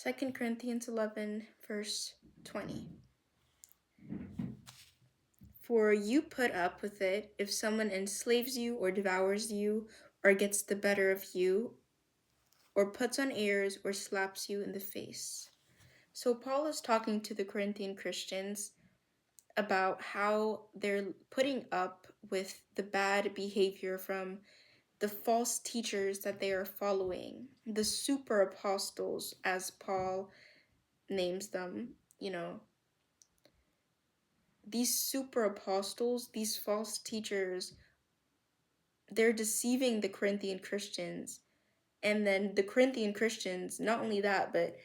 2 Corinthians 11, verse 20. For you put up with it if someone enslaves you or devours you or gets the better of you or puts on airs or slaps you in the face. So Paul is talking to the Corinthian Christians about how they're putting up with the bad behavior from the false teachers that they are following, the super apostles, as Paul names them. These super apostles, these false teachers, they're deceiving the Corinthian Christians. And then the Corinthian Christians, not only that, but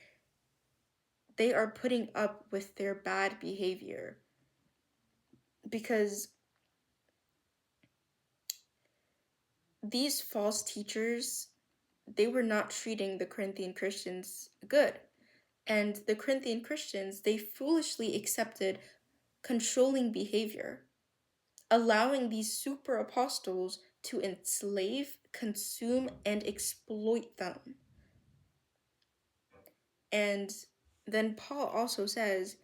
they are putting up with their bad behavior. Because these false teachers, they were not treating the Corinthian Christians good. And the Corinthian Christians, they foolishly accepted controlling behavior, allowing these super apostles to enslave, consume, and exploit them. And then Paul also says,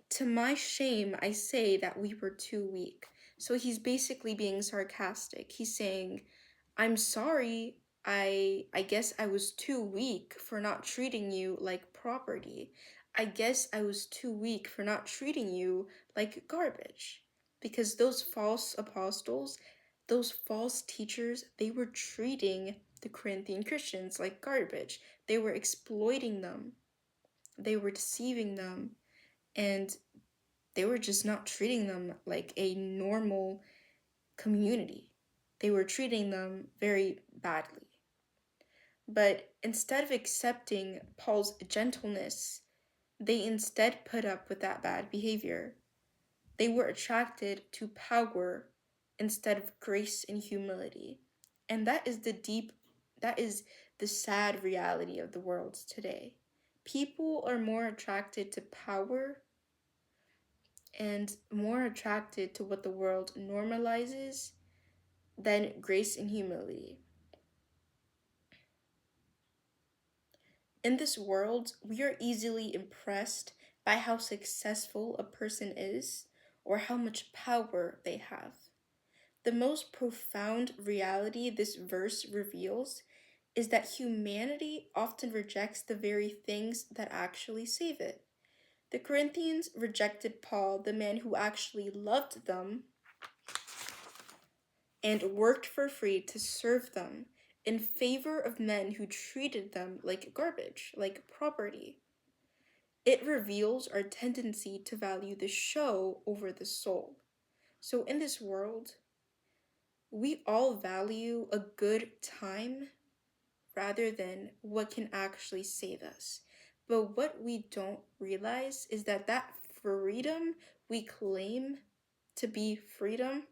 to my shame, I say that we were too weak. So he's basically being sarcastic. He's saying, I'm sorry, I guess I was too weak for not treating you like property. I guess I was too weak for not treating you like garbage. Because those false apostles, those false teachers, they were treating the Corinthian Christians like garbage. They were exploiting them. They were deceiving them. And they were just not treating them like a normal community. They were treating them very badly. But instead of accepting Paul's gentleness, they instead put up with that bad behavior. They were attracted to power instead of grace and humility. And that is the sad reality of the world today. People are more attracted to power and more attracted to what the world normalizes than grace and humility. In this world, we are easily impressed by how successful a person is or how much power they have. The most profound reality this verse reveals is that humanity often rejects the very things that actually save it. The Corinthians rejected Paul, the man who actually loved them and worked for free to serve them, in favor of men who treated them like garbage, like property. It reveals our tendency to value the show over the soul. So in this world, we all value a good time rather than what can actually save us. But what we don't realize is that freedom we claim to be freedom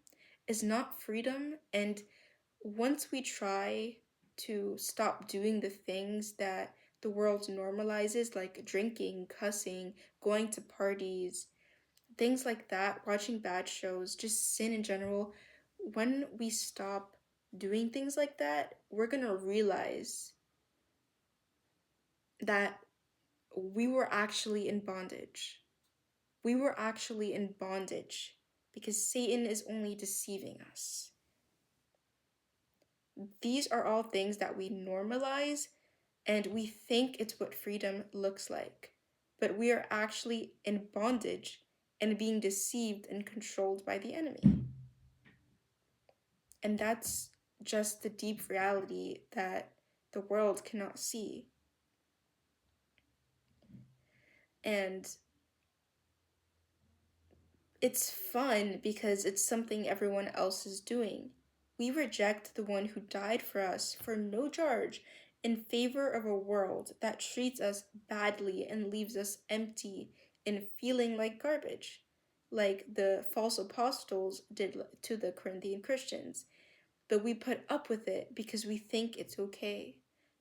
is not freedom. And once we try to stop doing the things that the world normalizes, like drinking, cussing, going to parties, things like that, watching bad shows, just sin in general, when we stop doing things like that, we're gonna realize that we were actually in bondage. We were actually in bondage because Satan is only deceiving us. These are all things that we normalize and we think it's what freedom looks like. But we are actually in bondage and being deceived and controlled by the enemy. And that's just the deep reality that the world cannot see. And it's fun because it's something everyone else is doing. We reject the one who died for us for no charge in favor of a world that treats us badly and leaves us empty and feeling like garbage, like the false apostles did to the Corinthian Christians. But we put up with it because we think it's okay,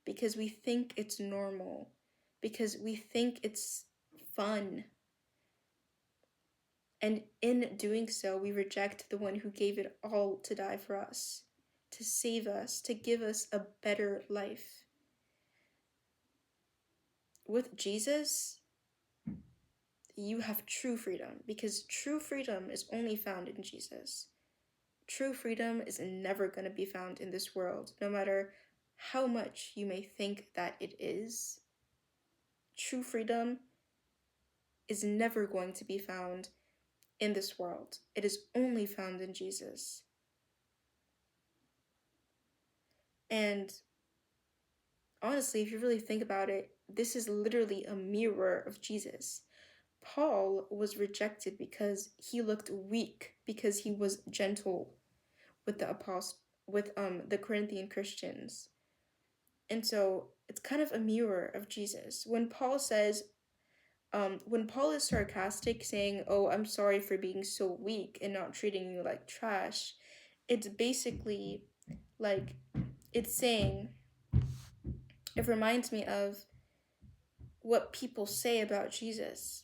because we think it's normal, because we think it's fun. And in doing so, we reject the one who gave it all to die for us, to save us, to give us a better life. with Jesus, you have true freedom, because true freedom is only found in Jesus. True freedom is never going to be found in this world, no matter how much you may think that it is. True freedom is never going to be found in this world. It is only found in Jesus. And honestly, if you really think about it, this is literally a mirror of Jesus. Paul was rejected because he looked weak, because he was gentle with the Corinthian Christians. And so it's kind of a mirror of Jesus. When Paul is sarcastic, saying, "Oh, I'm sorry for being so weak and not treating you like trash," it's basically like, it's saying, it reminds me of what people say about Jesus.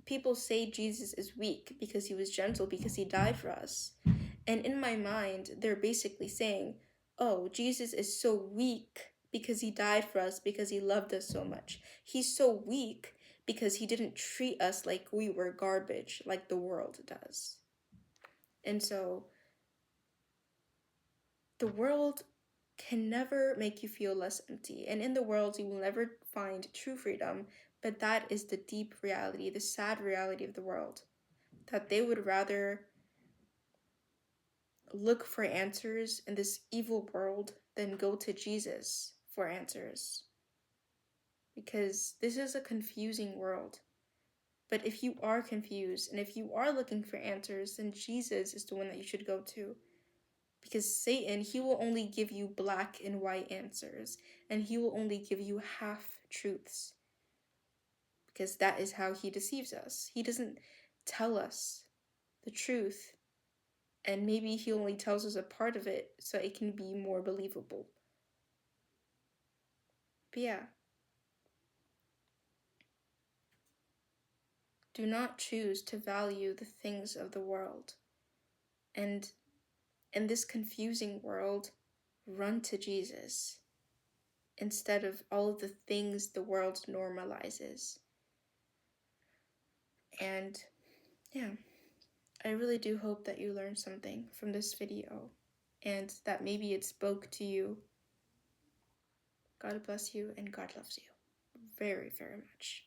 People say Jesus is weak because he was gentle, because he died for us. And in my mind, they're basically saying, oh, Jesus is so weak because he died for us, because he loved us so much. He's so weak because he didn't treat us like we were garbage, like the world does. And so the world can never make you feel less empty. And in the world, you will never find true freedom. But that is the deep reality, the sad reality of the world. That they would rather look for answers in this evil world than go to Jesus for answers. Because this is a confusing world. But if you are confused and if you are looking for answers, then Jesus is the one that you should go to. Because Satan, he will only give you black and white answers, and he will only give you half truths. Because that is how he deceives us. He doesn't tell us the truth, and maybe he only tells us a part of it so it can be more believable. But yeah. Do not choose to value the things of the world. And in this confusing world, run to Jesus instead of all of the things the world normalizes. And yeah, I really do hope that you learned something from this video and that maybe it spoke to you. God bless you, and God loves you very, very much.